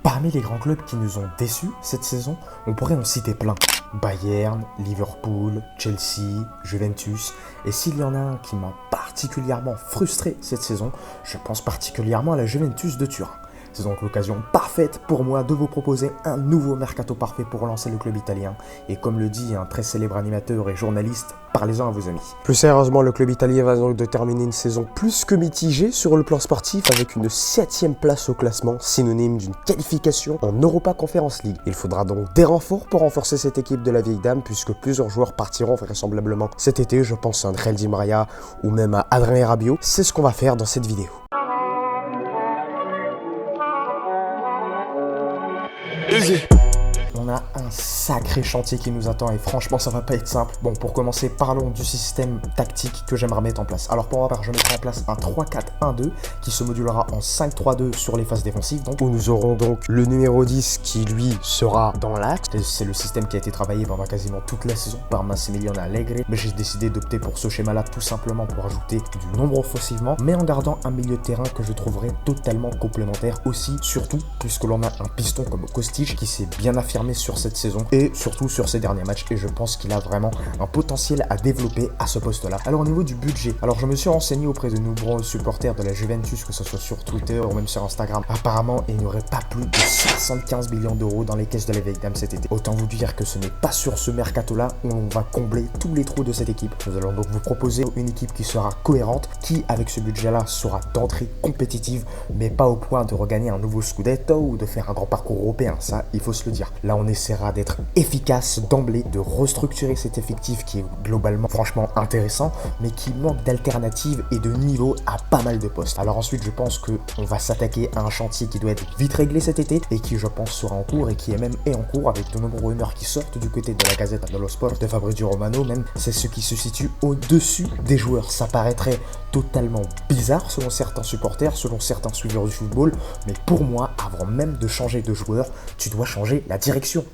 Parmi les grands clubs qui nous ont déçus cette saison, on pourrait en citer plein. Bayern, Liverpool, Chelsea, Juventus. Et s'il y en a un qui m'a particulièrement frustré cette saison, je pense particulièrement à la Juventus de Turin. C'est donc l'occasion parfaite pour moi de vous proposer un nouveau mercato parfait pour relancer le club italien. Et comme le dit un très célèbre animateur et journaliste, parlez-en à vos amis. Plus sérieusement, le club italien va donc terminer une saison plus que mitigée sur le plan sportif avec une 7e place au classement, synonyme d'une qualification en Europa Conference League. Il faudra donc des renforts pour renforcer cette équipe de la vieille dame puisque plusieurs joueurs partiront vraisemblablement cet été. Je pense à André Di Maria ou même à Adrien Rabiot. C'est ce qu'on va faire dans cette vidéo. On a un sacré chantier qui nous attend et franchement ça va pas être simple. Bon, pour commencer, parlons du système tactique que j'aimerais mettre en place. Alors pour ma part, je mettrai en place un 3-4-1-2 qui se modulera en 5-3-2 sur les phases défensives. Donc où nous aurons donc le numéro 10 qui lui sera dans l'axe. C'est le système qui a été travaillé pendant quasiment toute la saison par Massimiliano Allegri. Mais j'ai décidé d'opter pour ce schéma-là tout simplement pour ajouter du nombre offensivement, mais en gardant un milieu de terrain que je trouverai totalement complémentaire aussi, surtout puisque l'on a un piston comme Kostic qui s'est bien affirmé sur cette saison et surtout sur ces derniers matchs et je pense qu'il a vraiment un potentiel à développer à ce poste là. Alors au niveau du budget, alors je me suis renseigné auprès de nombreux supporters de la Juventus, que ce soit sur Twitter ou même sur Instagram. Apparemment il n'y aurait pas plus de 75 millions d'euros dans les caisses de la vieille dame cet été. Autant vous dire que ce n'est pas sur ce mercato là où on va combler tous les trous de cette équipe. Nous allons donc vous proposer une équipe qui sera cohérente, qui avec ce budget là sera d'entrée compétitive, mais pas au point de regagner un nouveau Scudetto ou de faire un grand parcours européen, ça il faut se le dire. Là on essaiera d'être efficace d'emblée, de restructurer cet effectif qui est globalement franchement intéressant, mais qui manque d'alternatives et de niveau à pas mal de postes. Alors ensuite je pense qu'on va s'attaquer à un chantier qui doit être vite réglé cet été et qui je pense sera en cours et qui est même en cours avec de nombreux rumeurs qui sortent du côté de la Gazzetta dello Sport, de Fabrizio Romano même. C'est ce qui se situe au-dessus des joueurs. Ça paraîtrait totalement bizarre selon certains supporters, selon certains suiveurs du football, mais pour moi, avant même de changer de joueur, tu dois changer la direction.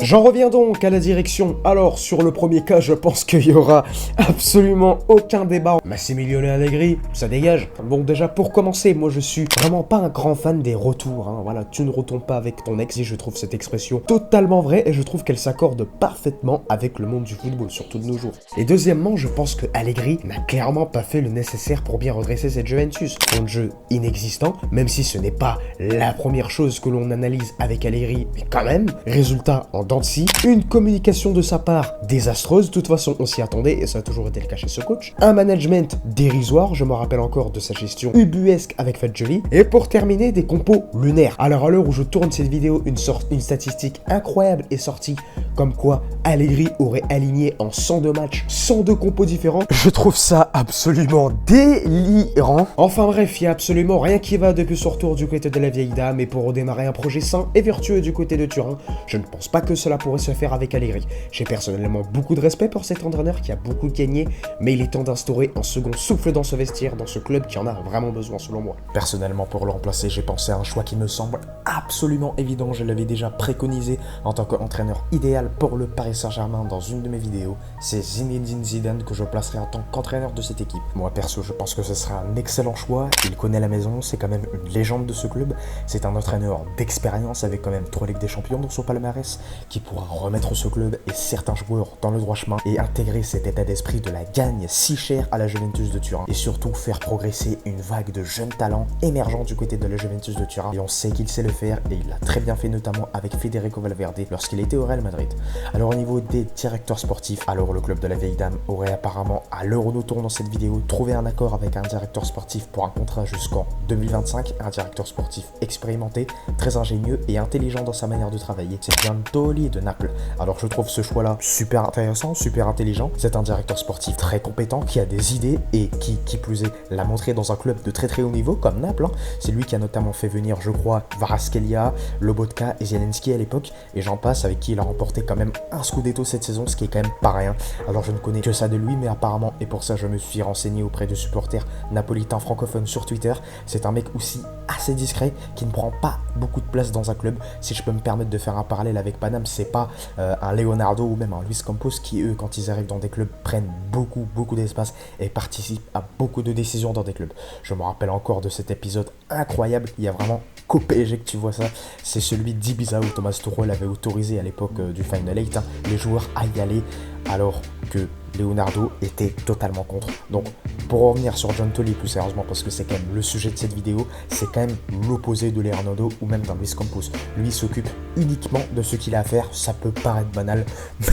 J'en reviens donc à la direction. Alors, sur le premier cas, je pense qu'il y aura absolument aucun débat. Massimiliano Allegri, ça dégage. Bon, déjà, pour commencer, moi, je suis vraiment pas un grand fan des retours. Hein. Voilà, tu ne retombes pas avec ton ex, et je trouve cette expression totalement vraie, et je trouve qu'elle s'accorde parfaitement avec le monde du football, surtout de nos jours. Et deuxièmement, je pense que Allegri n'a clairement pas fait le nécessaire pour bien redresser cette Juventus. Fond de jeu inexistant, même si ce n'est pas la première chose que l'on analyse avec Allegri, mais quand même, résultat en Dancy, une communication de sa part désastreuse, de toute façon on s'y attendait et ça a toujours été le cas chez ce coach, un management dérisoire, je me rappelle encore de sa gestion ubuesque avec Fagioli, et pour terminer des compos lunaires. Alors à l'heure où je tourne cette vidéo, une statistique incroyable est sortie, comme quoi Allegri aurait aligné en 102 matchs, 102 compos différents. Je trouve ça absolument délirant. Enfin bref, il n'y a absolument rien qui va depuis son retour du côté de la vieille dame, et pour redémarrer un projet sain et vertueux du côté de Turin, je ne pense pas que cela pourrait se faire avec Allegri. J'ai personnellement beaucoup de respect pour cet entraîneur qui a beaucoup gagné, mais il est temps d'instaurer un second souffle dans ce vestiaire, dans ce club qui en a vraiment besoin selon moi. Personnellement, pour le remplacer, j'ai pensé à un choix qui me semble absolument évident. Je l'avais déjà préconisé en tant qu'entraîneur idéal pour le Paris Saint-Germain dans une de mes vidéos. C'est Zinedine Zidane que je placerai en tant qu'entraîneur de cette équipe. Moi perso, je pense que ce sera un excellent choix. Il connaît la maison, c'est quand même une légende de ce club. C'est un entraîneur d'expérience avec quand même 3 Ligues des Champions dans son palmarès, qui pourra remettre ce club et certains joueurs dans le droit chemin et intégrer cet état d'esprit de la gagne si chère à la Juventus de Turin et surtout faire progresser une vague de jeunes talents émergents du côté de la Juventus de Turin. Et on sait qu'il sait le faire et il l'a très bien fait notamment avec Federico Valverde lorsqu'il était au Real Madrid. Alors au niveau des directeurs sportifs, alors le club de la vieille dame aurait apparemment, à l'heure où nous tournons cette vidéo, trouvé un accord avec un directeur sportif pour un contrat jusqu'en 2025, un directeur sportif expérimenté, très ingénieux et intelligent dans sa manière de travailler. C'est Gianpioli de Naples. Alors je trouve ce choix là super intéressant, super intelligent. C'est un directeur sportif très compétent qui a des idées et qui plus est l'a montré dans un club de très très haut niveau comme Naples. C'est lui qui a notamment fait venir, je crois, Kvaratskhelia, Lobotka et Zielinski à l'époque et j'en passe, avec qui il a remporté remporté quand même un Scudetto cette saison, ce qui est quand même pas rien. Alors je ne connais que ça de lui, mais apparemment, et pour ça je me suis renseigné auprès de supporters napolitains francophones sur Twitter, c'est un mec aussi assez discret, qui ne prend pas beaucoup de place dans un club. Si je peux me permettre de faire un parallèle avec Paname, c'est pas un Leonardo ou même un Luis Campos qui, eux, quand ils arrivent dans des clubs, prennent beaucoup d'espace et participent à beaucoup de décisions dans des clubs. Je me rappelle encore de cet épisode incroyable, il y a vraiment qu'au PSG que tu vois ça, c'est celui d'Ibiza où Thomas Tuchel avait autorisé à l'époque du Final 8 les joueurs à y aller, alors que Leonardo était totalement contre. Donc pour revenir sur Giuntoli plus sérieusement, parce que c'est quand même le sujet de cette vidéo, c'est quand même l'opposé de Leonardo ou même d'un Luis Campos. Lui s'occupe uniquement de ce qu'il a à faire, ça peut paraître banal,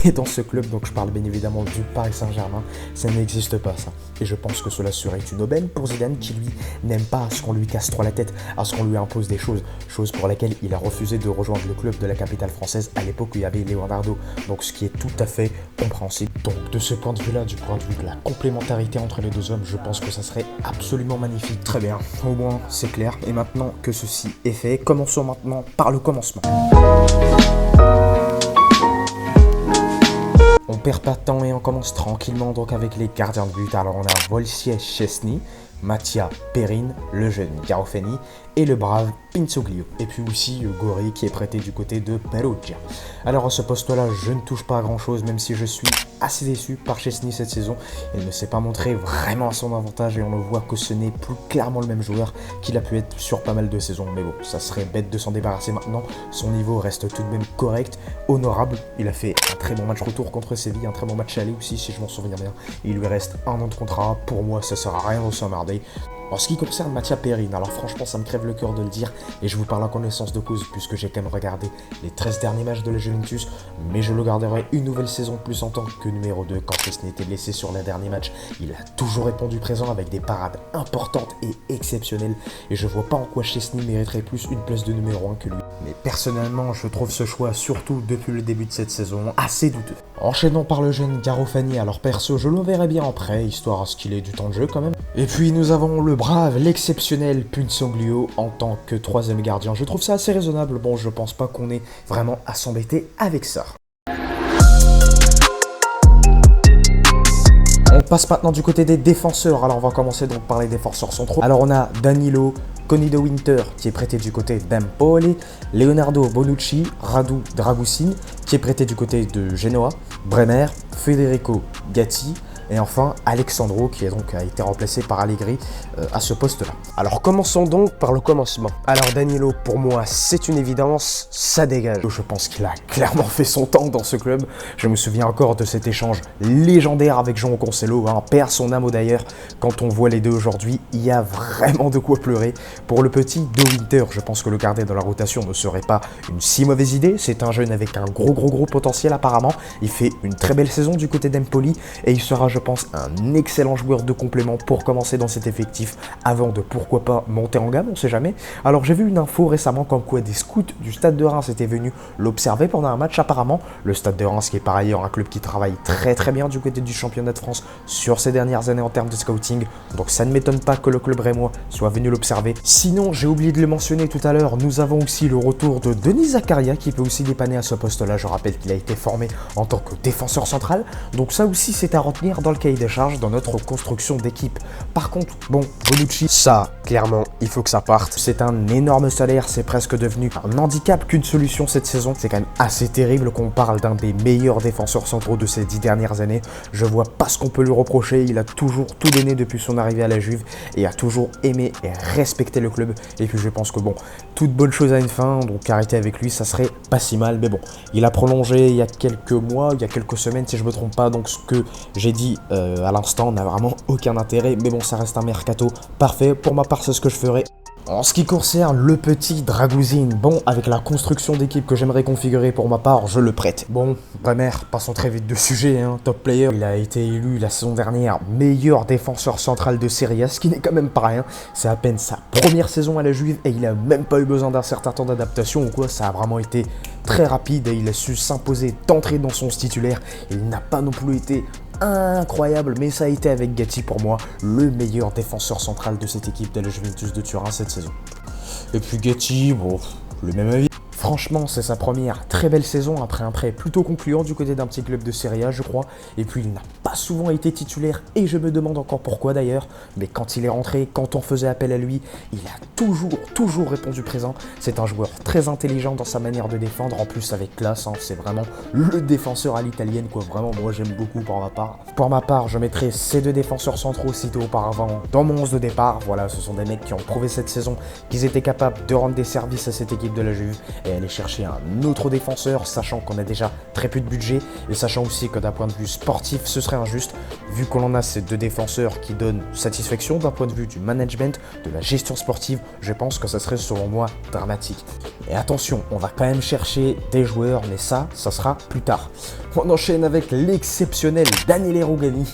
mais dans ce club, donc je parle bien évidemment du Paris Saint-Germain, ça n'existe pas ça. Et je pense que cela serait une aubaine pour Zidane qui lui n'aime pas à ce qu'on lui casse trop la tête, à ce qu'on lui impose des choses pour lesquelles il a refusé de rejoindre le club de la capitale française à l'époque où il y avait Leonardo, donc ce qui est tout à fait compréhensible. Donc de ce point de vue là, du point de vue de la complémentarité entre les deux hommes, je pense que ça serait absolument magnifique. Très bien, au moins c'est clair. Et maintenant que ceci est fait, commençons maintenant par le commencement. On perd pas de temps et on commence tranquillement donc avec les gardiens de but. Alors on a Wojciech Szczęsny, Mattia Perin, le jeune Garofani et le brave Pinsoglio. Et puis aussi Gori qui est prêté du côté de Perugia. Alors à ce poste-là, je ne touche pas à grand-chose, même si je suis assez déçu par Szczęsny cette saison. Il ne s'est pas montré vraiment à son avantage et on le voit que ce n'est plus clairement le même joueur qu'il a pu être sur pas mal de saisons. Mais bon, ça serait bête de s'en débarrasser maintenant. Son niveau reste tout de même correct, honorable. Il a fait un très bon match retour contre Séville, un très bon match aller aussi si je m'en souviens bien. Il lui reste un an de contrat. Pour moi, ça sert à rien de s'emmerder. En ce qui concerne Mattia Perin, alors franchement ça me crève le cœur de le dire et je vous parle en connaissance de cause puisque j'ai quand même regardé les 13 derniers matchs de la Juventus, mais je le garderai une nouvelle saison plus en tant que numéro 2 quand Szczęsny était blessé sur les derniers matchs. Il a toujours répondu présent avec des parades importantes et exceptionnelles et je vois pas en quoi Szczęsny mériterait plus une place de numéro 1 que lui. Mais personnellement je trouve ce choix, surtout depuis le début de cette saison, assez douteux. Enchaînons par le jeune Garofani, alors perso je le verrai bien en prêt, histoire à ce qu'il ait du temps de jeu quand même. Et puis nous avons le brave, l'exceptionnel Pinsoglio en tant que troisième gardien. Je trouve ça assez raisonnable, bon je pense pas qu'on ait vraiment à s'embêter avec ça. On passe maintenant du côté des défenseurs, alors on va commencer donc par les défenseurs centraux. Alors on a Danilo Coni de Winter qui est prêté du côté d'Empoli, Leonardo Bonucci, Radu Dragusin qui est prêté du côté de Genoa, Bremer, Federico Gatti et enfin Alexandro qui a été remplacé par Allegri à ce poste-là. Alors commençons donc par le commencement. Alors Danilo, pour moi c'est une évidence, ça dégage. Je pense qu'il a clairement fait son temps dans ce club. Je me souviens encore de cet échange légendaire avec João Cancelo, perd son âme d'ailleurs. Quand on voit les deux aujourd'hui, il y a vraiment de quoi pleurer. Pour le petit De Winter, je pense que le garder dans la rotation ne serait pas une si mauvaise idée. C'est un jeune avec un gros potentiel apparemment. Il fait une très belle saison du côté d'Empoli et il sera, je pense, un excellent joueur de complément pour commencer dans cet effectif avant de pourquoi pas monter en gamme, on sait jamais. Alors j'ai vu une info récemment comme quoi des scouts du Stade de Reims étaient venus l'observer pendant un match apparemment. Le Stade de Reims qui est par ailleurs un club qui travaille très bien du côté du championnat de France sur ces dernières années en termes de scouting. Donc ça ne m'étonne pas que le club rémois soit venu l'observer. Sinon, j'ai oublié de le mentionner tout à l'heure, nous avons aussi le retour de Denis Zakaria qui peut aussi dépanner à ce poste-là. Je rappelle qu'il a été formé en tant que défenseur central. Donc ça aussi c'est à retenir dans le cahier des charges dans notre construction d'équipe. Par contre, bon, Bonucci, ça, clairement, il faut que ça parte. C'est un énorme salaire, c'est presque devenu un handicap qu'une solution cette saison. C'est quand même assez terrible qu'on parle d'un des meilleurs défenseurs centraux de ces 10 dernières années. Je vois pas ce qu'on peut lui reprocher, il a toujours tout donné depuis son arrivée à la Juve et a toujours aimé et respecté le club. Et puis je pense que bon, toute bonne chose a une fin, donc arrêter avec lui, ça serait pas si mal. Mais bon, il a prolongé il y a quelques mois, il y a quelques semaines si je me trompe pas, donc ce que j'ai dit à l'instant n'a vraiment aucun intérêt. Mais bon, ça reste un mercato parfait. Pour ma part, c'est ce que je ferai. En ce qui concerne le petit Dragusin, bon, avec la construction d'équipe que j'aimerais configurer pour ma part, je le prête. Bon, Bremer, passons très vite de sujet, top player. Il a été élu la saison dernière meilleur défenseur central de Serie A, ce qui n'est quand même pas rien. C'est à peine sa première saison à la Juve et il a même pas eu besoin d'un certain temps d'adaptation ou quoi. Ça a vraiment été très rapide et il a su s'imposer d'entrée dans son titulaire. Il n'a pas non plus été incroyable, mais ça a été avec Gatti pour moi le meilleur défenseur central de cette équipe de la Juventus de Turin cette saison. Et puis Gatti, bon, le même avis. Franchement, c'est sa première très belle saison après un prêt plutôt concluant du côté d'un petit club de Serie A, je crois. Et puis, il n'a pas souvent été titulaire et je me demande encore pourquoi d'ailleurs. Mais quand il est rentré, quand on faisait appel à lui, il a toujours répondu présent. C'est un joueur très intelligent dans sa manière de défendre, en plus avec classe. C'est vraiment le défenseur à l'italienne, quoi. Vraiment, moi, j'aime beaucoup pour ma part. Pour ma part, je mettrai ces deux défenseurs centraux cités auparavant dans mon 11 de départ. Voilà, ce sont des mecs qui ont prouvé cette saison qu'ils étaient capables de rendre des services à cette équipe de la Juve et aller chercher un autre défenseur, sachant qu'on a déjà très peu de budget et sachant aussi que d'un point de vue sportif, ce serait injuste, vu qu'on en a ces deux défenseurs qui donnent satisfaction d'un point de vue du management, de la gestion sportive. Je pense que ça serait selon moi dramatique. Et attention, on va quand même chercher des joueurs, mais ça sera plus tard. On enchaîne avec l'exceptionnel Daniele Rugani.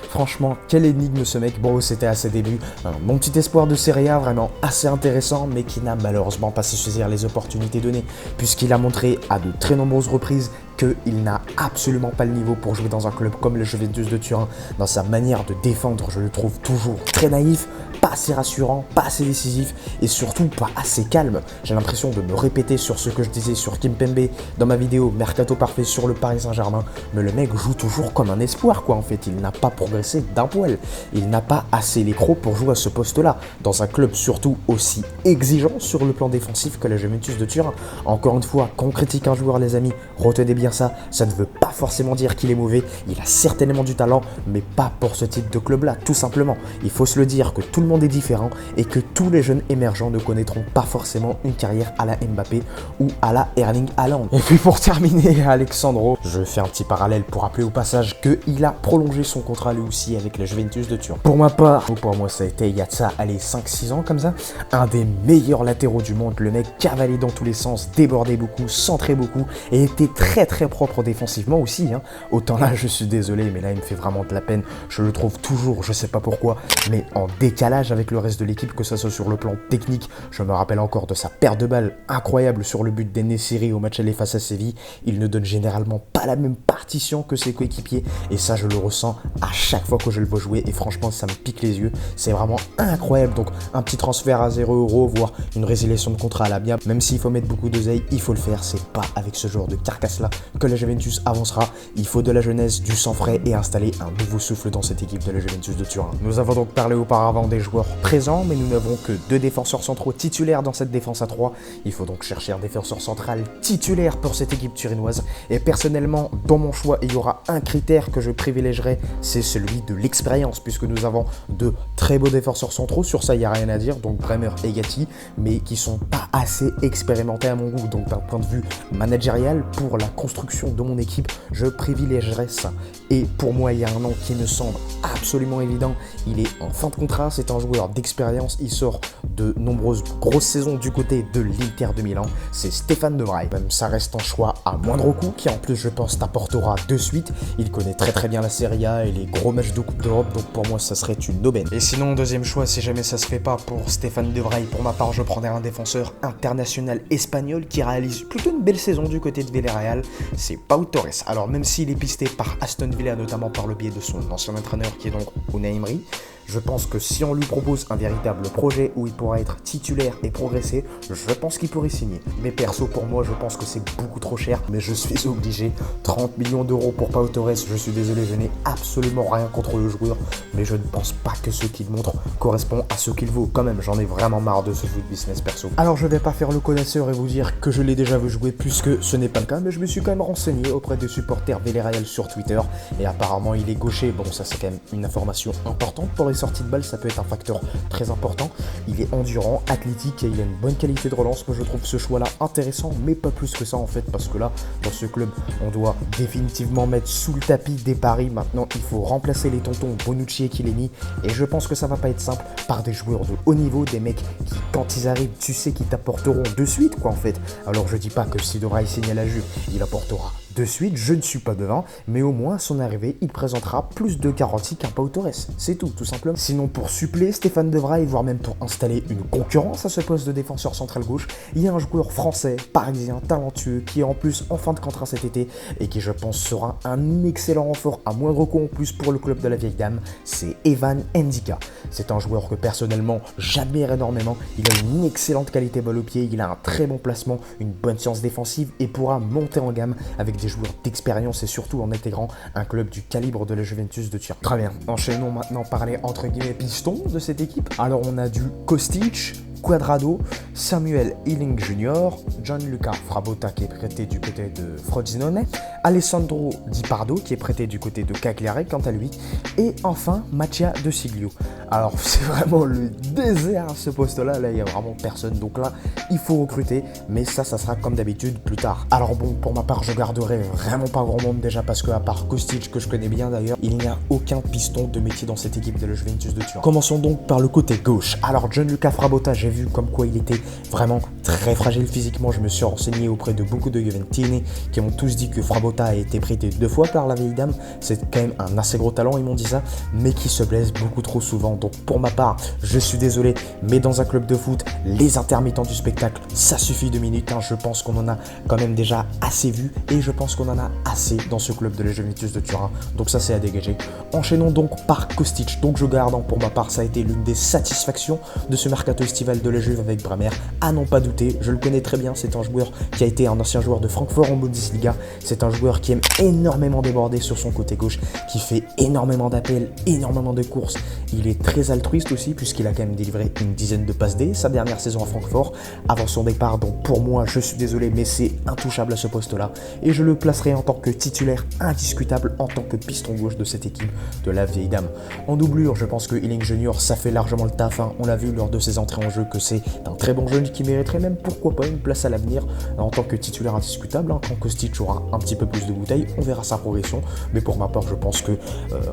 Franchement, quelle énigme ce mec. Bon, c'était à ses débuts. Mon petit espoir de Serie A, vraiment assez intéressant, mais qui n'a malheureusement pas su saisir les opportunités données, puisqu'il a montré à de très nombreuses reprises qu'il n'a absolument pas le niveau pour jouer dans un club comme le Juventus de Turin. Dans sa manière de défendre, je le trouve toujours très naïf, pas assez rassurant, pas assez décisif et surtout pas assez calme. J'ai l'impression de me répéter sur ce que je disais sur Kimpembe dans ma vidéo Mercato Parfait sur le Paris Saint-Germain, mais le mec joue toujours comme un espoir, quoi. En fait, il n'a pas progressé d'un poil. Il n'a pas assez les crocs pour jouer à ce poste-là, dans un club surtout aussi exigeant sur le plan défensif que la Juventus de Turin. Encore une fois, quand on critique un joueur, les amis, retenez bien ça ne veut pas forcément dire qu'il est mauvais. Il a certainement du talent, mais pas pour ce type de club-là, tout simplement. Il faut se le dire que tout le monde est différent et que tous les jeunes émergents ne connaîtront pas forcément une carrière à la Mbappé ou à la Erling Haaland. Et puis pour terminer, Alexandro, je fais un petit parallèle pour rappeler au passage qu'il a prolongé son contrat lui aussi avec la Juventus de Turin. Pour ma part, pour moi ça a été il y a de ça, allez, 5-6 ans comme ça, un des meilleurs latéraux du monde. Le mec cavalait dans tous les sens, débordait beaucoup, centrait beaucoup et était très propre défensivement aussi. Autant là, je suis désolé, mais là, il me fait vraiment de la peine. Je le trouve toujours, je sais pas pourquoi, mais en décalage avec le reste de l'équipe, que ça soit sur le plan technique. Je me rappelle encore de sa paire de balles incroyable sur le but d'En-Nesyri au match aller face à Séville. Il ne donne généralement pas la même partition que ses coéquipiers et ça, je le ressens à chaque fois que je le vois jouer et franchement, ça me pique les yeux. C'est vraiment incroyable. Donc, un petit transfert à 0€, voire une résiliation de contrat à la bien. Même s'il faut mettre beaucoup d'oseille, il faut le faire. C'est pas avec ce genre de carcasse-là que la Juventus avancera. Il faut de la jeunesse, du sang frais et installer un nouveau souffle dans cette équipe de la Juventus de Turin. Nous avons donc parlé auparavant des joueurs présents, mais nous n'avons que 2 défenseurs centraux titulaires dans cette défense à 3. Il faut donc chercher un défenseur central titulaire pour cette équipe turinoise. Et personnellement, dans mon choix, il y aura un critère que je privilégierai, c'est celui de l'expérience, puisque nous avons 2 très beaux défenseurs centraux, sur ça il n'y a rien à dire, donc Bremer et Gatti, mais qui sont pas assez expérimentés à mon goût. Donc d'un point de vue managérial, pour la construction de mon équipe, je privilégierais ça. Et pour moi, il y a un nom qui me semble absolument évident. Il est en fin de contrat, c'est un joueur d'expérience, il sort de nombreuses grosses saisons du côté de l'Inter de Milan, c'est Stéphane De Vrij. Même ça reste un choix à moindre coût, qui en plus je pense t'apportera de suite. Il connaît très bien la Serie A et les gros matchs de Coupe d'Europe, donc pour moi ça serait une aubaine. Et sinon, deuxième choix, si jamais ça se fait pas pour Stéphane De Vrij, pour ma part je prendrai un défenseur international espagnol qui réalise plutôt une belle saison du côté de Villarreal, c'est Pau Torres. Alors même s'il est pisté par Aston Villa, notamment par le biais de son ancien entraîneur qui est donc Unai Emery, je pense que si on lui propose un véritable projet où il pourra être titulaire et progresser, je pense qu'il pourrait signer. Mais perso, pour moi, je pense que c'est beaucoup trop cher, mais je suis obligé. 30 millions d'euros pour Pau Torres, je suis désolé, je n'ai absolument rien contre le joueur, mais je ne pense pas que ce qu'il montre correspond à ce qu'il vaut. Quand même, j'en ai vraiment marre de ce foot business perso. Alors je vais pas faire le connaisseur et vous dire que je l'ai déjà vu jouer, puisque ce n'est pas le cas, mais je me suis quand même renseigné auprès des supporters Villarreal sur Twitter, et apparemment il est gaucher. Bon, ça c'est quand même une information importante pour les sorties de balle, ça peut être un facteur très important. Il est endurant, athlétique et il a une bonne qualité de relance. Moi je trouve ce choix là intéressant, mais pas plus que ça en fait, parce que là dans ce club on doit définitivement mettre sous le tapis des paris. Maintenant il faut remplacer les tontons Bonucci et Chiellini, et je pense que ça va pas être simple, par des joueurs de haut niveau, des mecs qui quand ils arrivent tu sais qu'ils t'apporteront de suite quoi en fait. Alors je dis pas que si De Vrij signe à la Juve il apportera de suite, je ne suis pas devin, mais au moins à son arrivée, il présentera plus de garanties qu'un Pau Torres. C'est tout simplement. Sinon, pour suppléer Stéphane De Vrij, voire même pour installer une concurrence à ce poste de défenseur central gauche, il y a un joueur français, parisien, talentueux, qui est en plus en fin de contrat cet été et qui, je pense, sera un excellent renfort à moindre coût en plus pour le club de la vieille dame. C'est Evan Ndika. C'est un joueur que personnellement j'admire énormément. Il a une excellente qualité balle au pied, il a un très bon placement, une bonne science défensive et pourra monter en gamme avec des joueurs d'expérience et surtout en intégrant un club du calibre de la Juventus de Turin. Très bien, enchaînons maintenant par les entre guillemets pistons de cette équipe. Alors on a du Kostic, Cuadrado, Samuel Ealing Jr., Gianluca Frabotta qui est prêté du côté de Frosinone, Alessandro Di Pardo qui est prêté du côté de Cagliari quant à lui, et enfin Mattia De Siglio. Alors c'est vraiment le désert à ce poste-là, là il n'y a vraiment personne, donc là il faut recruter, mais ça sera comme d'habitude plus tard. Alors bon, pour ma part je garderai vraiment pas grand monde déjà parce que à part Kostic que je connais bien d'ailleurs, il n'y a aucun piston de métier dans cette équipe de la Juventus de Turin. Commençons donc par le côté gauche. Alors Gianluca Frabotta, j'ai vu comme quoi il était vraiment très fragile physiquement. Je me suis renseigné auprès de beaucoup de Juventini qui m'ont tous dit que Frabotta a été prêté 2 fois par la vieille dame. C'est quand même un assez gros talent, ils m'ont dit ça, mais qui se blesse beaucoup trop souvent. Donc pour ma part, je suis désolé, mais dans un club de foot, les intermittents du spectacle, ça suffit 2 minutes. Je pense qu'on en a quand même déjà assez vu et je pense qu'on en a assez dans ce club de la Juventus de Turin. Donc ça c'est à dégager. Enchaînons donc par Kostic. Donc je garde, pour ma part, ça a été l'une des satisfactions de ce mercato estival de la Juve avec Bremer, à n'en pas douter. Je le connais très bien, c'est un joueur qui a été un ancien joueur de Francfort en Bundesliga. C'est un joueur qui aime énormément déborder sur son côté gauche, qui fait énormément d'appels, énormément de courses. Il est très altruiste aussi puisqu'il a quand même délivré une dizaine de passes D sa dernière saison à Francfort avant son départ. Donc pour moi, je suis désolé, mais c'est intouchable à ce poste-là et je le placerai en tant que titulaire indiscutable en tant que piston gauche de cette équipe de la vieille dame. En doublure, je pense que Ealing Jr. ça fait largement le taf. On l'a vu lors de ses entrées en jeu que c'est un très bon jeune qui mériterait même pourquoi pas une place à l'avenir en tant que titulaire indiscutable. Quand Kostic aura un petit peu plus de bouteilles, on verra sa progression, mais pour ma part je pense que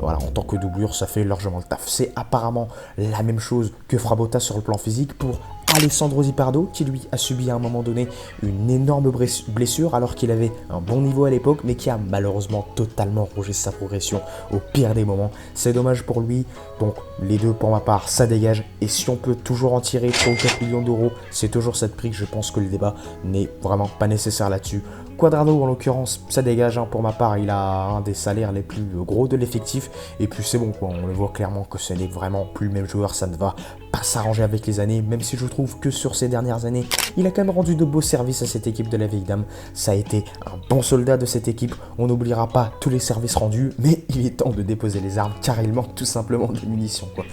voilà, en tant que doublure ça fait largement le taf. C'est apparemment la même chose que Frabotta sur le plan physique pour Alessandro Di Pardo qui lui a subi à un moment donné une énorme blessure alors qu'il avait un bon niveau à l'époque mais qui a malheureusement totalement rongé sa progression au pire des moments. C'est dommage pour lui, donc les deux pour ma part ça dégage et si on peut toujours en tirer 3 ou 4 millions d'euros, c'est toujours cette prix. Je pense que le débat n'est vraiment pas nécessaire là-dessus. Cuadrado en l'occurrence ça dégage, pour ma part il a un des salaires les plus gros de l'effectif et puis c'est bon quoi, on le voit clairement que ce n'est vraiment plus le même joueur, ça ne va pas s'arranger avec les années, même si je trouve que sur ces dernières années il a quand même rendu de beaux services à cette équipe de la vieille dame. Ça a été un bon soldat de cette équipe, on n'oubliera pas tous les services rendus, mais il est temps de déposer les armes car il manque tout simplement de munitions quoi.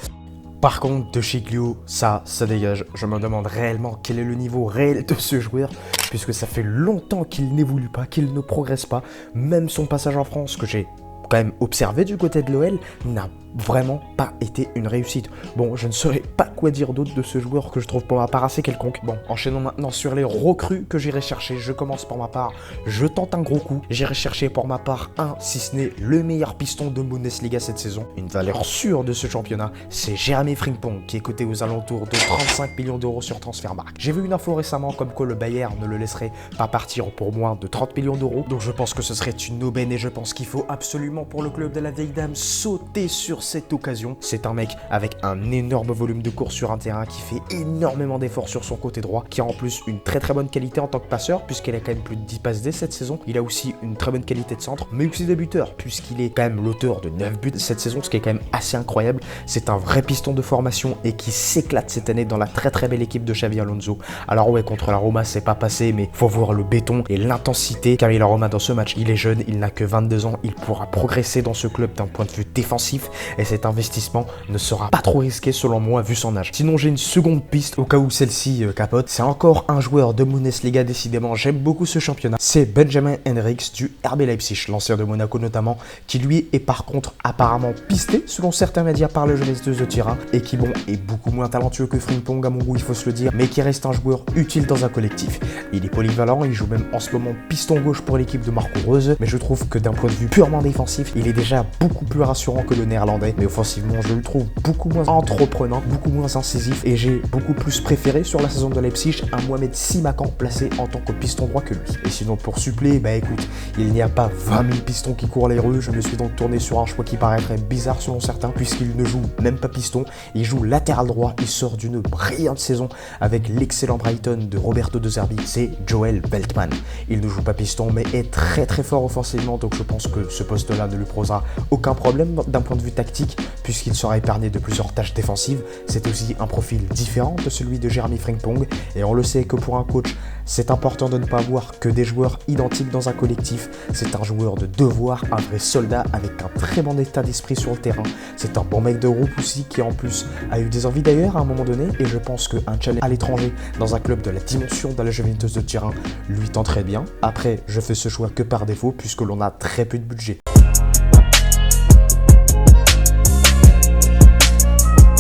Par contre, De Siglio, ça dégage. Je me demande réellement quel est le niveau réel de ce joueur, puisque ça fait longtemps qu'il n'évolue pas, qu'il ne progresse pas. Même son passage en France, que j'ai quand même observé du côté de l'OL, n'a vraiment pas été une réussite. Bon, je ne saurais pas quoi dire d'autre de ce joueur que je trouve pour ma part assez quelconque. Bon, enchaînons maintenant sur les recrues que j'irai chercher. Je commence pour ma part, je tente un gros coup. J'irai chercher pour ma part si ce n'est le meilleur piston de Bundesliga cette saison. Une valeur sûre de ce championnat, c'est Jeremy Frimpong qui est coté aux alentours de 35 millions d'euros sur Transfermarkt. J'ai vu une info récemment comme quoi le Bayern ne le laisserait pas partir pour moins de 30 millions d'euros. Donc je pense que ce serait une aubaine et je pense qu'il faut absolument pour le club de la vieille dame sauter sur cette occasion. C'est un mec avec un énorme volume de course sur un terrain qui fait énormément d'efforts sur son côté droit, qui a en plus une très bonne qualité en tant que passeur puisqu'il a quand même plus de 10 passes D cette saison. Il a aussi une très bonne qualité de centre, mais aussi de buteur puisqu'il est quand même l'auteur de 9 buts cette saison, ce qui est quand même assez incroyable. C'est un vrai piston de formation et qui s'éclate cette année dans la très belle équipe de Xabi Alonso. Alors ouais, contre la Roma c'est pas passé, mais faut voir le béton et l'intensité qu'a mis la Roma dans ce match. Il est jeune, il n'a que 22 ans, il pourra progresser dans ce club d'un point de vue défensif et cet investissement ne sera pas trop risqué selon moi vu son âge. Sinon j'ai une seconde piste au cas où celle-ci capote. C'est encore un joueur de Bundesliga, décidément j'aime beaucoup ce championnat. C'est Benjamin Henrichs du RB Leipzig, l'ancien de Monaco notamment, qui lui est par contre apparemment pisté selon certains médias par le jeunesse de Turin et qui bon est beaucoup moins talentueux que Frimpong à mon goût il faut se le dire, mais qui reste un joueur utile dans un collectif. Il est polyvalent, il joue même en ce moment piston gauche pour l'équipe de Marco Rose, mais je trouve que d'un point de vue purement défensif, il est déjà beaucoup plus rassurant que le néerlandais. m'attendais. Mais offensivement, je le trouve beaucoup moins entreprenant, beaucoup moins incisif. Et j'ai beaucoup plus préféré sur la saison de Leipzig un Mohamed Simakan placé en tant que piston droit que lui. Et sinon, pour suppléer, bah écoute, il n'y a pas 20 000 pistons qui courent les rues. Je me suis donc tourné sur un choix qui paraîtrait bizarre selon certains, puisqu'il ne joue même pas piston. Il joue latéral droit. Il sort d'une brillante saison avec l'excellent Brighton de Roberto De Zerbi. C'est Joel Veltman. Il ne joue pas piston, mais est très très fort offensivement. Donc je pense que ce poste-là ne lui posera aucun problème d'un point de vue tactique, puisqu'il sera épargné de plusieurs tâches défensives. C'est aussi un profil différent de celui de Jeremy Frimpong. Et on le sait que pour un coach, c'est important de ne pas avoir que des joueurs identiques dans un collectif. C'est un joueur de devoir, un vrai soldat avec un très bon état d'esprit sur le terrain. C'est un bon mec de groupe aussi qui en plus a eu des envies d'ailleurs à un moment donné. Et je pense qu'un challenge à l'étranger dans un club de la dimension de la Juventus de Turin lui tenterait bien. Après, je fais ce choix que par défaut puisque l'on a très peu de budget.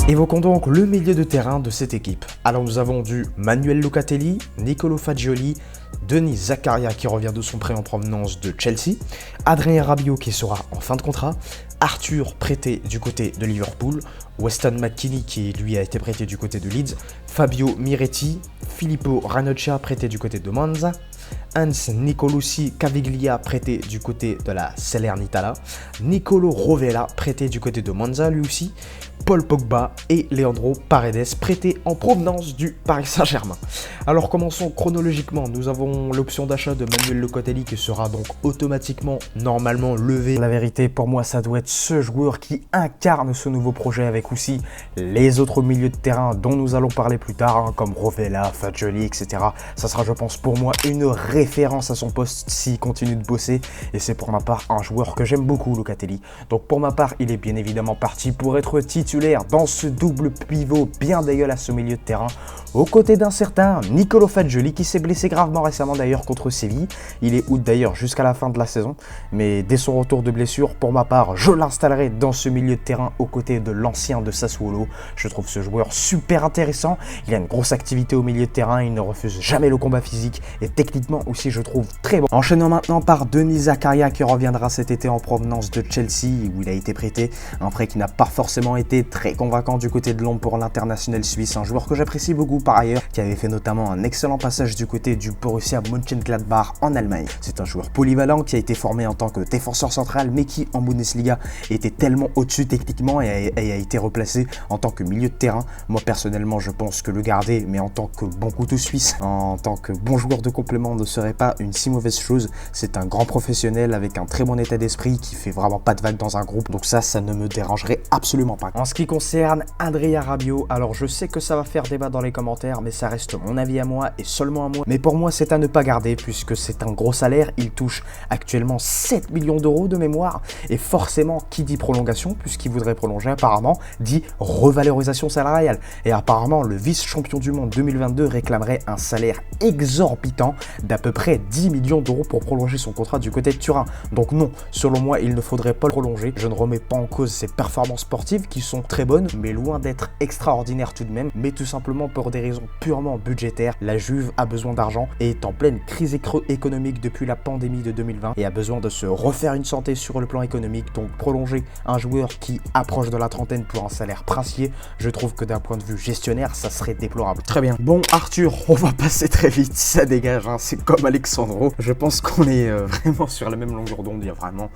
Évoquons donc le milieu de terrain de cette équipe. Alors nous avons du Manuel Locatelli, Nicolo Fagioli, Denis Zakaria qui revient de son prêt en provenance de Chelsea, Adrien Rabiot qui sera en fin de contrat, Arthur prêté du côté de Liverpool, Weston McKennie qui lui a été prêté du côté de Leeds, Fabio Miretti, Filippo Ranocchia prêté du côté de Monza, Hans Nicolosi Caviglia prêté du côté de la Salernitana, Nicolo Rovella prêté du côté de Monza lui aussi, Paul Pogba et Leandro Paredes prêtés en provenance du Paris Saint-Germain. Alors commençons chronologiquement, nous avons l'option d'achat de Manuel Locatelli qui sera donc automatiquement normalement levée. La vérité pour moi ça doit être ce joueur qui incarne ce nouveau projet avec aussi les autres milieux de terrain dont nous allons parler plus tard hein, comme Rovella, Fagioli etc. Ça sera je pense pour moi une référence à son poste s'il continue de bosser et c'est pour ma part un joueur que j'aime beaucoup Locatelli. Donc pour ma part il est bien évidemment parti pour être titulaire dans ce double pivot bien dégueulasse au milieu de terrain, aux côtés d'un certain Nicolo Fagioli qui s'est blessé gravement récemment d'ailleurs contre Séville. Il est out d'ailleurs jusqu'à la fin de la saison, mais dès son retour de blessure, pour ma part, je l'installerai dans ce milieu de terrain aux côtés de l'ancien de Sassuolo. Je trouve ce joueur super intéressant, il a une grosse activité au milieu de terrain, il ne refuse jamais le combat physique et techniquement aussi je trouve très bon. Enchaînons maintenant par Denis Zakaria qui reviendra cet été en provenance de Chelsea où il a été prêté, un prêt qui n'a pas forcément été très convaincant du côté de l'ombre pour l'international suisse, un joueur que j'apprécie beaucoup par ailleurs, qui avait fait notamment un excellent passage du côté du Borussia Mönchengladbach en Allemagne. C'est un joueur polyvalent qui a été formé en tant que défenseur central mais qui en Bundesliga était tellement au-dessus techniquement et a été replacé en tant que milieu de terrain. Moi personnellement je pense que le garder, mais en tant que bon couteau suisse, en tant que bon joueur de complément ne serait pas une si mauvaise chose. C'est un grand professionnel avec un très bon état d'esprit qui fait vraiment pas de vagues dans un groupe, donc ça ne me dérangerait absolument pas. En ce qui concerne Adrien Rabiot, alors je sais que ça va faire débat dans les commentaires, mais ça reste mon avis à moi et seulement à moi. Mais pour moi, c'est à ne pas garder puisque c'est un gros salaire. Il touche actuellement 7 millions d'euros de mémoire et forcément, qui dit prolongation, puisqu'il voudrait prolonger apparemment, dit revalorisation salariale. Et apparemment, le vice-champion du monde 2022 réclamerait un salaire exorbitant d'à peu près 10 millions d'euros pour prolonger son contrat du côté de Turin. Donc non, selon moi, il ne faudrait pas le prolonger. Je ne remets pas en cause ses performances sportives qui sont très bonnes, mais loin d'être extraordinaires tout de même, mais tout simplement pour des raisons purement budgétaires. La Juve a besoin d'argent et est en pleine crise économique depuis la pandémie de 2020 et a besoin de se refaire une santé sur le plan économique. Donc prolonger un joueur qui approche de la trentaine pour un salaire princier, je trouve que d'un point de vue gestionnaire, ça serait déplorable. Très bien. Bon Arthur, on va passer très vite, ça dégage, hein. C'est comme Alexandro. Je pense qu'on est vraiment sur la même longueur d'onde, il n'y a vraiment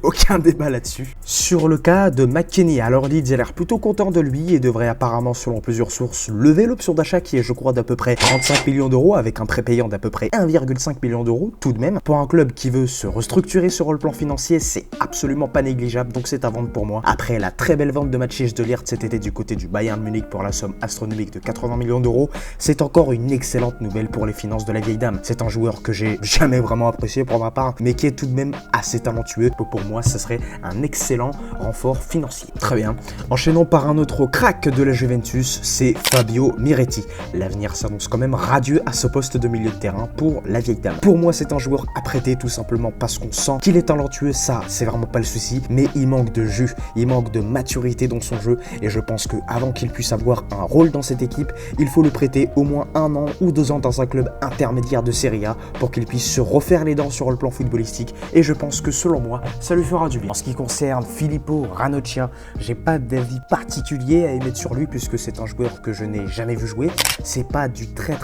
aucun débat là-dessus. Sur le cas de McKennie, alors Leeds a l'air plutôt content de lui et devrait apparemment, selon plusieurs sources, lever l'option d'achat qui est je crois d'à peu près 35 millions d'euros avec un prépayant d'à peu près 1,5 million d'euros tout de même. Pour un club qui veut se restructurer sur le plan financier, c'est absolument pas négligeable, donc c'est à vendre pour moi. Après la très belle vente de Matthijs de Ligt cet été du côté du Bayern Munich pour la somme astronomique de 80 millions d'euros, c'est encore une excellente nouvelle pour les finances de la vieille dame. C'est un joueur que j'ai jamais vraiment apprécié pour ma part, mais qui est tout de même assez talentueux. Pour moi, ce serait un excellent renfort financier. Très bien. Enchaînons par un autre crack de la Juventus, c'est Fabio Miretti. L'avenir s'annonce quand même radieux à ce poste de milieu de terrain pour la vieille dame. Pour moi, c'est un joueur à prêter tout simplement parce qu'on sent qu'il est talentueux, ça, c'est vraiment pas le souci, mais il manque de jus, il manque de maturité dans son jeu et je pense qu'avant qu'il puisse avoir un rôle dans cette équipe, il faut le prêter au moins 1 an ou 2 ans dans un club intermédiaire de Serie Serie A pour qu'il puisse se refaire les dents sur le plan footballistique et je pense que selon moi, ça lui fera du bien. En ce qui concerne Filippo Ranocchia, j'ai pas d'avis particulier à émettre sur lui puisque c'est un joueur que je n'ai jamais vu jouer. C'est pas du très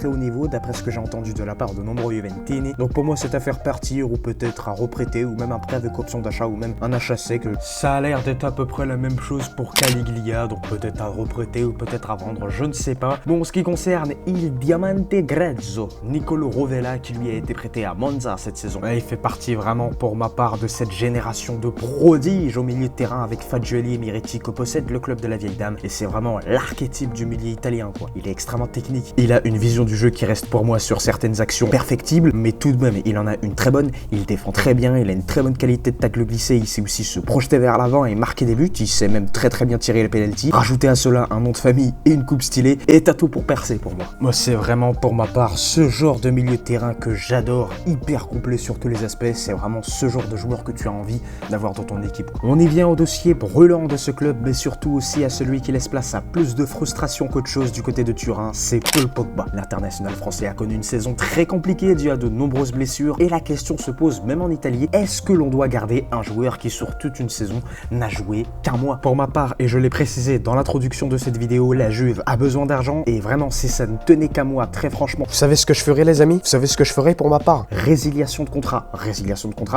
haut niveau d'après ce que j'ai entendu de la part de nombreux Juventini. Donc pour moi, c'est à faire partir ou peut-être à reprêter ou même un prêt avec option d'achat ou même un achat sec. Ça a l'air d'être à peu près la même chose pour Caliglia, donc peut-être à reprêter ou peut-être à vendre, je ne sais pas. Bon, en ce qui concerne Il Diamante Grezzo, Nicolo Rovella qui lui a été prêté à Monza cette saison. Il fait partie vraiment pour ma part de cette génération de prodiges au milieu de terrain avec Fagioli et Miretti que possède le club de la vieille dame et c'est vraiment l'archétype du milieu italien quoi. Il est extrêmement technique, il a une vision du jeu qui reste pour moi sur certaines actions perfectible, mais tout de même il en a une très bonne, il défend très bien, il a une très bonne qualité de tacle glissé, il sait aussi se projeter vers l'avant et marquer des buts, il sait même très bien tirer les penalties. Rajouter à cela un nom de famille et une coupe stylée et t'as tout pour percer pour moi. Moi c'est vraiment pour ma part ce genre de milieu de terrain que j'adore, hyper complet sur tous les aspects, c'est vraiment ce genre de joueur que tu as envie d'avoir dans ton équipe. On y vient au dossier brûlant de ce club, mais surtout aussi à celui qui laisse place à plus de frustration qu'autre chose du côté de Turin, c'est Paul Pogba. L'international français a connu une saison très compliquée due à de nombreuses blessures et la question se pose même en Italie, est-ce que l'on doit garder un joueur qui sur toute une saison n'a joué qu'un mois? Pour ma part, et je l'ai précisé dans l'introduction de cette vidéo, la Juve a besoin d'argent et vraiment si ça ne tenait qu'à moi, très franchement. Vous savez ce que je ferais les amis? Vous savez ce que je ferais pour ma part? Résiliation de contrat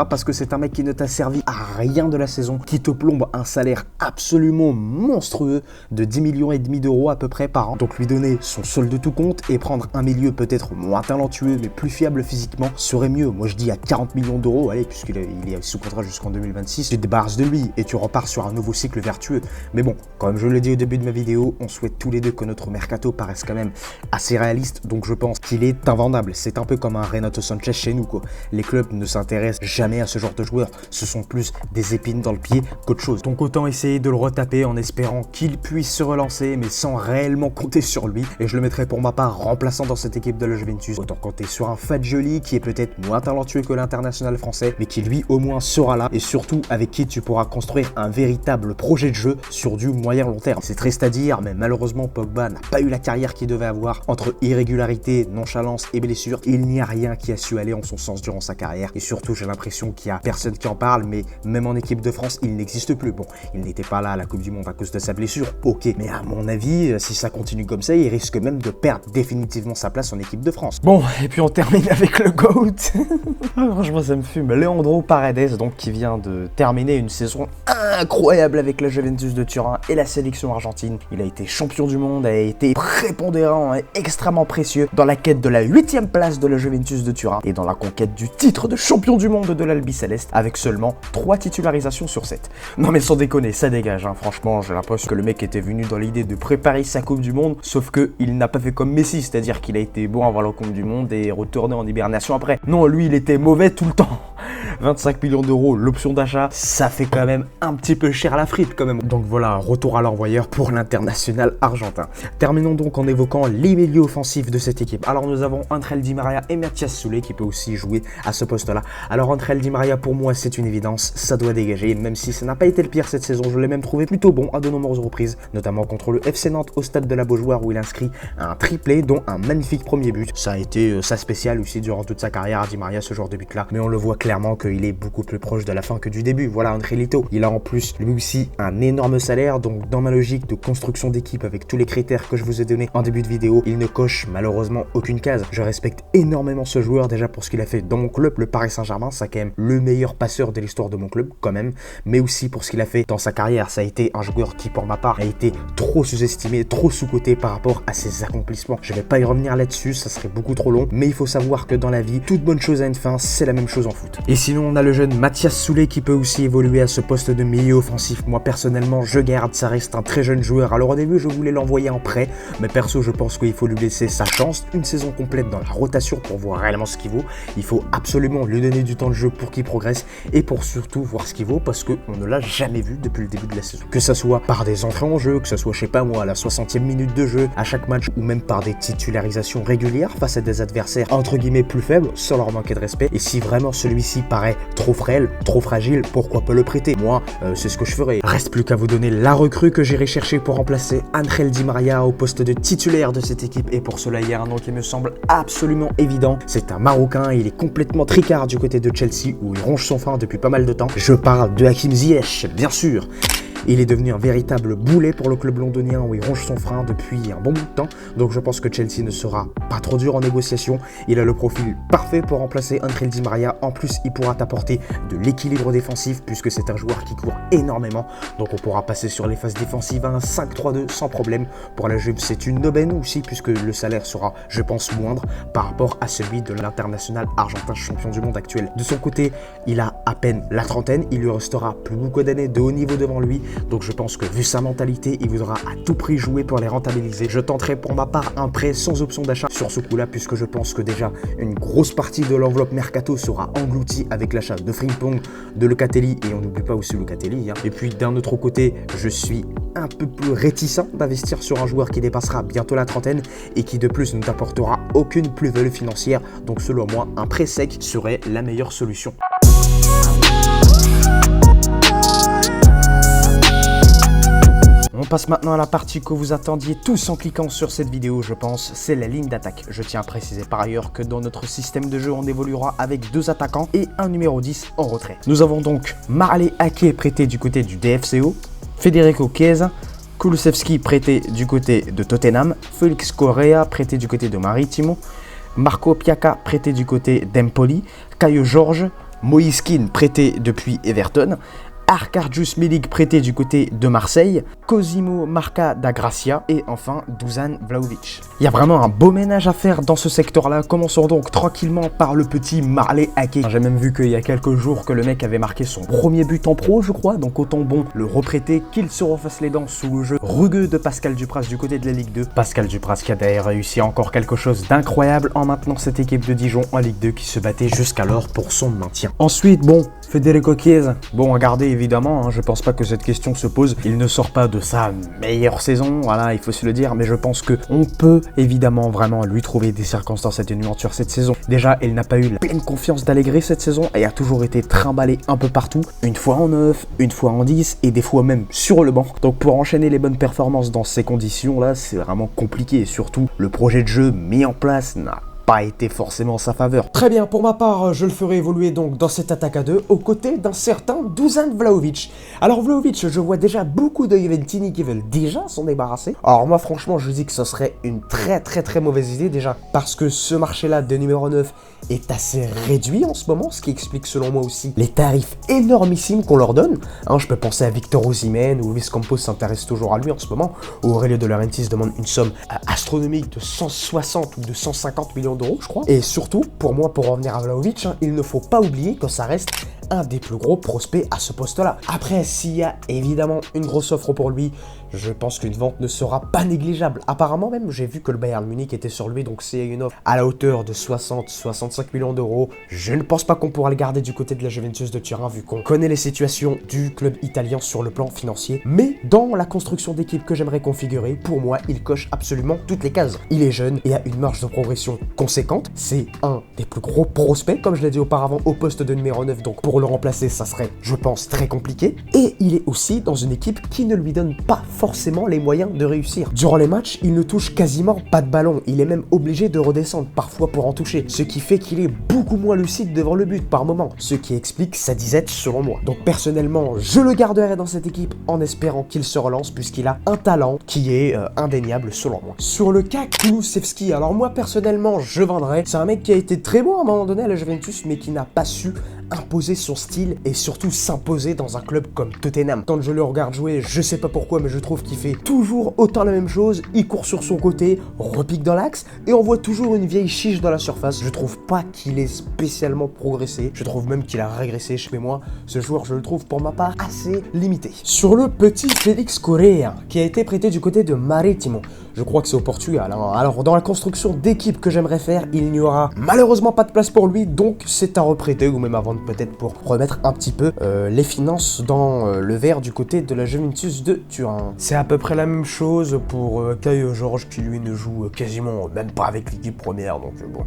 parce que c'est un mec qui ne t'a servi à rien de la saison, qui te plombe un salaire absolument monstrueux de 10 millions et demi d'euros à peu près par an. Donc lui donner son solde de tout compte et prendre un milieu peut-être moins talentueux mais plus fiable physiquement serait mieux. Moi je dis à 40 millions d'euros, allez, puisqu'il est sous contrat jusqu'en 2026, tu te débarrasses de lui et tu repars sur un nouveau cycle vertueux. Mais bon, comme je le dis au début de ma vidéo, on souhaite tous les deux que notre mercato paraisse quand même assez réaliste, donc je pense qu'il est invendable. C'est un peu comme un Renato Sanchez chez nous quoi. Les clubs ne s'intéressent jamais à ce genre de joueurs, ce sont plus des épines dans le pied qu'autre chose. Donc autant essayer de le retaper en espérant qu'il puisse se relancer mais sans réellement compter sur lui et je le mettrai pour ma part remplaçant dans cette équipe de la Juventus. Autant compter sur un Fagioli qui est peut-être moins talentueux que l'international français mais qui lui au moins sera là et surtout avec qui tu pourras construire un véritable projet de jeu sur du moyen long terme. C'est triste à dire mais malheureusement Pogba n'a pas eu la carrière qu'il devait avoir. Entre irrégularité, nonchalance et blessure, il n'y a rien qui a su aller en son sens durant sa carrière et surtout j'ai l'impression qu'il y a personne qui en parle mais même en équipe de France il n'existe plus. Bon, il n'était pas là à la Coupe du Monde à cause de sa blessure, ok, mais à mon avis si ça continue comme ça il risque même de perdre définitivement sa place en équipe de France. Bon, et puis on termine avec le GOAT. Franchement ça me fume. Leandro Paredes donc qui vient de terminer une saison incroyable avec la Juventus de Turin et la sélection argentine. Il a été champion du monde, a été prépondérant et extrêmement précieux dans la quête de la 8e place de la Juventus de Turin et dans la conquête du titre de champion du monde de l'Albi Céleste avec seulement 3 titularisations sur 7. Non mais sans déconner, ça dégage, hein. Franchement j'ai l'impression que le mec était venu dans l'idée de préparer sa Coupe du Monde, sauf que il n'a pas fait comme Messi, c'est-à-dire qu'il a été bon avant la Coupe du Monde et retourné en hibernation après. Non, lui il était mauvais tout le temps. 25 millions d'euros, l'option d'achat, ça fait quand même un petit peu cher la frite quand même. Donc voilà, retour à l'envoyeur pour l'international argentin. Terminons donc en évoquant les milieux offensifs de cette équipe. Alors nous avons Angel Di Maria et Mathias Soulé qui peut aussi jouer à ce poste-là. Alors Angel Di Maria pour moi c'est une évidence, ça doit dégager, même si ça n'a pas été le pire cette saison, je l'ai même trouvé plutôt bon à de nombreuses reprises, notamment contre le FC Nantes au stade de la Beaujoire où il inscrit un triplé dont un magnifique premier but. Ça a été sa spéciale aussi durant toute sa carrière à Di Maria ce genre de but-là, mais on le voit clairement qu'il est beaucoup plus proche de la fin que du début. Voilà Angelito, il a en plus lui aussi un énorme salaire, donc dans ma logique de construction d'équipe avec tous les critères que je vous ai donnés en début de vidéo, il ne coche malheureusement aucune case. Je respecte énormément ce joueur déjà pour ce qu'il a fait dans mon club, le Paris Saint-Germain, c'est quand même le meilleur passeur de l'histoire de mon club quand même, mais aussi pour ce qu'il a fait dans sa carrière. Ça a été un joueur qui pour ma part a été trop sous-estimé, trop sous-coté par rapport à ses accomplissements. Je vais pas y revenir là-dessus, ça serait beaucoup trop long, mais il faut savoir que dans la vie, toute bonne chose a une fin, c'est la même chose en foot. Et sinon on a le jeune Mathias Soulé qui peut aussi évoluer à ce poste de milieu offensif. Moi personnellement je garde, ça reste un très jeune joueur. Alors au début je voulais l'envoyer en prêt, mais perso je pense qu'il faut lui laisser sa chance, une saison complète dans la rotation pour voir réellement ce qu'il vaut. Il faut absolument lui donner du temps de jeu pour qu'il progresse et pour surtout voir ce qu'il vaut parce qu'on ne l'a jamais vu depuis le début de la saison. Que ça soit par des entrées en jeu, que ça soit je sais pas moi à la 60e minute de jeu, à chaque match ou même par des titularisations régulières face à des adversaires entre guillemets plus faibles sans leur manquer de respect. Et si vraiment celui-ci paraît paraît trop frêle, trop fragile, pourquoi pas le prêter? Moi, c'est ce que je ferai. Reste plus qu'à vous donner la recrue que j'irai chercher pour remplacer Ángel Di María au poste de titulaire de cette équipe. Et pour cela, il y a un nom qui me semble absolument évident. C'est un Marocain, il est complètement tricard du côté de Chelsea où il ronge son frein depuis pas mal de temps. Je parle de Hakim Ziyech, bien sûr. Il est devenu un véritable boulet pour le club londonien où il ronge son frein depuis un bon bout de temps. Donc je pense que Chelsea ne sera pas trop dur en négociation. Il a le profil parfait pour remplacer Ángel Di María. En plus, il pourra t'apporter de l'équilibre défensif puisque c'est un joueur qui court énormément. Donc on pourra passer sur les phases défensives à un 5-3-2 sans problème. Pour la Juve, c'est une aubaine aussi puisque le salaire sera, je pense, moindre par rapport à celui de l'international argentin champion du monde actuel. De son côté, il a à peine la trentaine. Il lui restera plus beaucoup d'années de haut niveau devant lui. Donc je pense que vu sa mentalité, il voudra à tout prix jouer pour les rentabiliser. Je tenterai pour ma part un prêt sans option d'achat sur ce coup-là puisque je pense que déjà une grosse partie de l'enveloppe mercato sera engloutie avec l'achat de Frimpong, de Locatelli et on n'oublie pas aussi Locatelli. Et puis d'un autre côté, je suis un peu plus réticent d'investir sur un joueur qui dépassera bientôt la trentaine et qui de plus ne t'apportera aucune plus-value financière. Donc selon moi, un prêt sec serait la meilleure solution. On passe maintenant à la partie que vous attendiez tous en cliquant sur cette vidéo, je pense, c'est la ligne d'attaque. Je tiens à préciser par ailleurs que dans notre système de jeu, on évoluera avec 2 attaquants et un numéro 10 en retrait. Nous avons donc Marley Ake prêté du côté du DFCO, Federico Chiesa, Kulusevski prêté du côté de Tottenham, Félix Correa prêté du côté de Maritimo, Marco Piaka prêté du côté d'Empoli, Caio Jorge, Moïse Kean prêté depuis Everton, Arkadiusz Milik prêté du côté de Marseille, Cosimo Marca da Gracia et enfin Dusan Vlahovic. Il y a vraiment un beau ménage à faire dans ce secteur-là. Commençons donc tranquillement par le petit Marley Ake. J'ai même vu qu'il y a quelques jours que le mec avait marqué son premier but en pro, je crois, donc autant bon le reprêter qu'il se refasse les dents sous le jeu rugueux de Pascal Dupraz du côté de la Ligue 2. Pascal Dupraz qui a d'ailleurs réussi encore quelque chose d'incroyable en maintenant cette équipe de Dijon en Ligue 2 qui se battait jusqu'alors pour son maintien. Ensuite, bon, Federico Chiesa, bon à garder évidemment, hein, je pense pas que cette question se pose. Il ne sort pas de sa meilleure saison, voilà, il faut se le dire, mais je pense qu'on peut évidemment vraiment lui trouver des circonstances atténuantes sur cette saison. Déjà, il n'a pas eu la pleine confiance d'Allegri cette saison et a toujours été trimballé un peu partout, une fois en 9, une fois en 10 et des fois même sur le banc. Donc pour enchaîner les bonnes performances dans ces conditions-là, c'est vraiment compliqué et surtout le projet de jeu mis en place n'a pas été forcément sa faveur. Très bien, pour ma part, je le ferai évoluer donc dans cette attaque à 2 aux côtés d'un certain Dusan Vlahovic. Alors Vlahovic, je vois déjà beaucoup de Juventini qui veulent déjà s'en débarrasser. Alors moi franchement, je dis que ce serait une très mauvaise idée déjà parce que ce marché-là de numéro 9 est assez réduit en ce moment, ce qui explique selon moi aussi les tarifs énormissimes qu'on leur donne. Hein, je peux penser à Victor Osimhen ou Luis Campos s'intéresse toujours à lui en ce moment, ou Aurelio De Laurentiis demande une somme astronomique de 160 ou de 150 millions d'euros, je crois. Et surtout, pour moi, pour revenir à Vlahovic, hein, il ne faut pas oublier que ça reste un des plus gros prospects à ce poste-là. Après, s'il y a évidemment une grosse offre pour lui, je pense qu'une vente ne sera pas négligeable. Apparemment même, j'ai vu que le Bayern Munich était sur lui, donc c'est une offre à la hauteur de 60-65 millions d'euros. Je ne pense pas qu'on pourra le garder du côté de la Juventus de Turin, vu qu'on connaît les situations du club italien sur le plan financier. Mais dans la construction d'équipe que j'aimerais configurer, pour moi, il coche absolument toutes les cases. Il est jeune et a une marge de progression conséquente. C'est un des plus gros prospects, comme je l'ai dit auparavant, au poste de numéro 9, donc pour le remplacer, ça serait, je pense, très compliqué. Et il est aussi dans une équipe qui ne lui donne pas forcément les moyens de réussir. Durant les matchs, il ne touche quasiment pas de ballon. Il est même obligé de redescendre parfois pour en toucher, ce qui fait qu'il est beaucoup moins lucide devant le but par moment, ce qui explique sa disette selon moi. Donc personnellement, je le garderai dans cette équipe en espérant qu'il se relance puisqu'il a un talent qui est indéniable selon moi. Sur le cas Kulusevski, alors moi personnellement, je vendrais. C'est un mec qui a été très bon à un moment donné à la Juventus, mais qui n'a pas su imposer son style et surtout s'imposer dans un club comme Tottenham. Quand je le regarde jouer, je sais pas pourquoi, mais je trouve qu'il fait toujours autant la même chose. Il court sur son côté, repique dans l'axe et on voit toujours une vieille chiche dans la surface. Je trouve pas qu'il ait spécialement progressé. Je trouve même qu'il a régressé chez moi. Ce joueur, je le trouve pour ma part assez limité. Sur le petit Félix Correa, qui a été prêté du côté de Maritimo, Je crois que c'est au Portugal. Hein. Alors, dans la construction d'équipe que j'aimerais faire, il n'y aura malheureusement pas de place pour lui, donc c'est à reprêter ou même à vendre peut-être pour remettre un petit peu les finances dans le vert du côté de la Juventus de Turin. C'est à peu près la même chose pour Caio Jorge qui lui ne joue quasiment même pas avec l'équipe première, donc bon,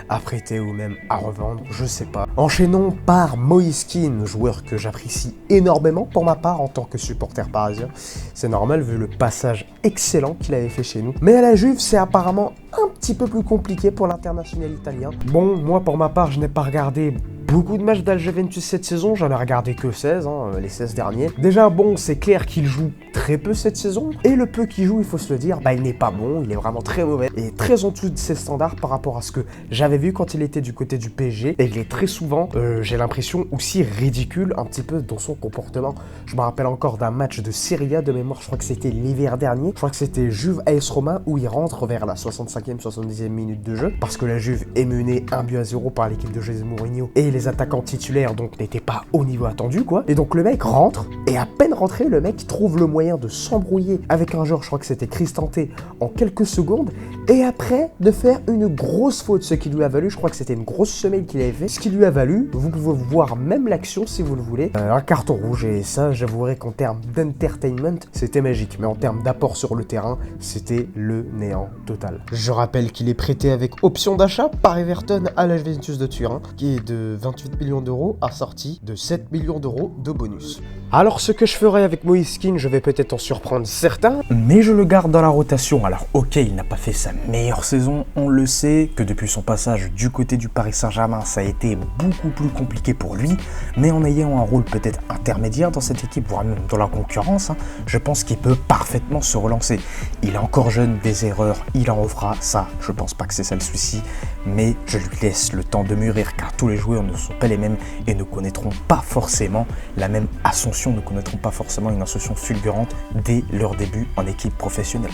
à prêter ou même à revendre, je sais pas. Enchaînons par Moise Kean, joueur que j'apprécie énormément pour ma part en tant que supporter parisien. C'est normal vu le passage excellent qu'il avait fait chez nous. Mais à la Juve, c'est apparemment un petit peu plus compliqué pour l'international italien. Bon, moi pour ma part, je n'ai pas regardé beaucoup de matchs de la Juventus cette saison, j'en ai regardé que 16, les 16 derniers. Déjà bon, c'est clair qu'il joue très peu cette saison, et le peu qu'il joue, il faut se le dire, il n'est pas bon, il est vraiment très mauvais, et très en dessous de ses standards par rapport à ce que j'avais vu quand il était du côté du PSG, et il est très souvent, j'ai l'impression, aussi ridicule un petit peu dans son comportement. Je me rappelle encore d'un match de Serie A de mémoire, je crois que c'était l'hiver dernier, je crois que c'était Juve AS Roma, où il rentre vers la 65e, 70e minute de jeu, parce que la Juve est menée 1-0 par l'équipe de José Mourinho, et les attaquants titulaires donc n'étaient pas au niveau attendu quoi. Et donc le mec rentre, et à peine rentré, le mec trouve le moyen de s'embrouiller avec un joueur, je crois que c'était Cristante, en quelques secondes, et après de faire une grosse faute, ce qui lui a valu, je crois que c'était une grosse semelle qu'il avait fait, ce qui lui a valu, vous pouvez voir même l'action si vous le voulez, un carton rouge, et ça j'avouerai qu'en termes d'entertainment, c'était magique, mais en termes d'apport sur le terrain, c'était le néant total. Je rappelle qu'il est prêté avec option d'achat par Everton à la Juventus de Turin, qui est de 28 millions d'euros assorti de 7 millions d'euros de bonus. Alors ce que je ferai avec Moise Kean, je vais peut-être en surprendre certains, mais je le garde dans la rotation. Alors ok, il n'a pas fait sa meilleure saison, on le sait, que depuis son passage du côté du Paris Saint-Germain, ça a été beaucoup plus compliqué pour lui, mais en ayant un rôle peut-être intermédiaire dans cette équipe, voire même dans la concurrence, je pense qu'il peut parfaitement se relancer. Il est encore jeune, des erreurs, il en fera, ça, je pense pas que c'est ça le souci, mais je lui laisse le temps de mûrir, car tous les joueurs ne sont pas les mêmes et ne connaîtront pas forcément la même ascension, ne connaîtront pas forcément une ascension fulgurante dès leur début en équipe professionnelle.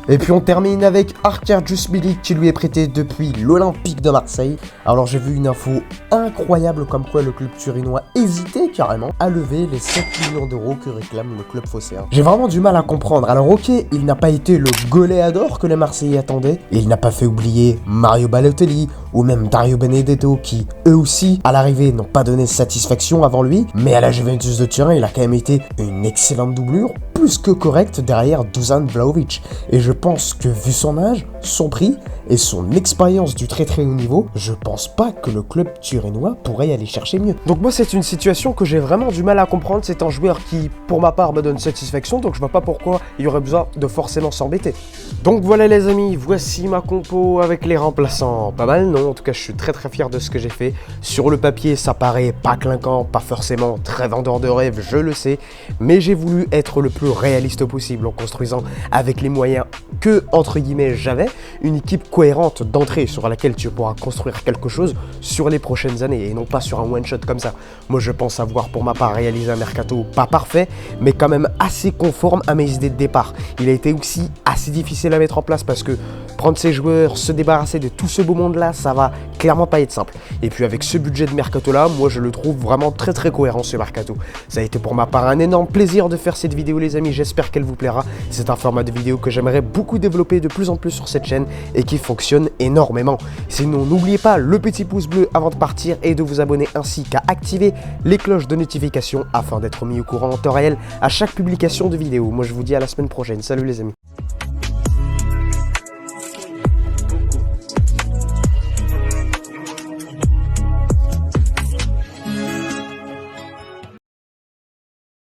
Et puis on termine avec Arkadiusz Milik qui lui est prêté depuis l'Olympique de Marseille. Alors j'ai vu une info incroyable comme quoi le club turinois hésitait carrément à lever les 7 millions d'euros que réclame le club phocéen. J'ai vraiment du mal à comprendre. Alors ok, il n'a pas été le goléador que les Marseillais attendaient, et il n'a pas fait oublier Mario Balotelli ou même Dario Benedetto qui eux aussi à l'arrivée n'ont pas donné satisfaction avant lui, mais à la Juventus de Turin il a quand même été une excellente doublure, plus que correcte derrière Dusan Vlahovic. Et je pense que vu son âge, son prix et son expérience du très très haut niveau, je pense pas que le club turinois pourrait y aller chercher mieux. Donc moi c'est une situation que j'ai vraiment du mal à comprendre, c'est un joueur qui pour ma part me donne satisfaction, donc je vois pas pourquoi il y aurait besoin de forcément s'embêter. Donc voilà les amis, voici ma compo avec les remplaçants. Pas mal non, en tout cas je suis très très fier de ce que j'ai fait. Sur le papier ça paraît pas clinquant, pas forcément très vendeur de rêve, je le sais, mais j'ai voulu être le plus réaliste possible en construisant avec les moyens que entre guillemets j'avais, une équipe cohérente d'entrée sur laquelle tu pourras construire quelque chose sur les prochaines années et non pas sur un one shot comme ça. Moi je pense avoir pour ma part réalisé un mercato pas parfait mais quand même assez conforme à mes idées de départ. Il a été aussi assez difficile à mettre en place parce que prendre ces joueurs, se débarrasser de tout ce beau monde là, ça va clairement pas être simple. Et puis avec ce budget de mercato là, moi je le trouve vraiment très très cohérent ce mercato. Ça a été pour ma part un énorme plaisir de faire cette vidéo les amis, j'espère qu'elle vous plaira. C'est un format de vidéo que j'aimerais beaucoup développer de plus en plus sur cette chaîne et qui fonctionne énormément. Sinon n'oubliez pas le petit pouce bleu avant de partir et de vous abonner ainsi qu'à activer les cloches de notification afin d'être mis au courant en temps réel à chaque publication de vidéo. Moi je vous dis à la semaine prochaine, salut les amis.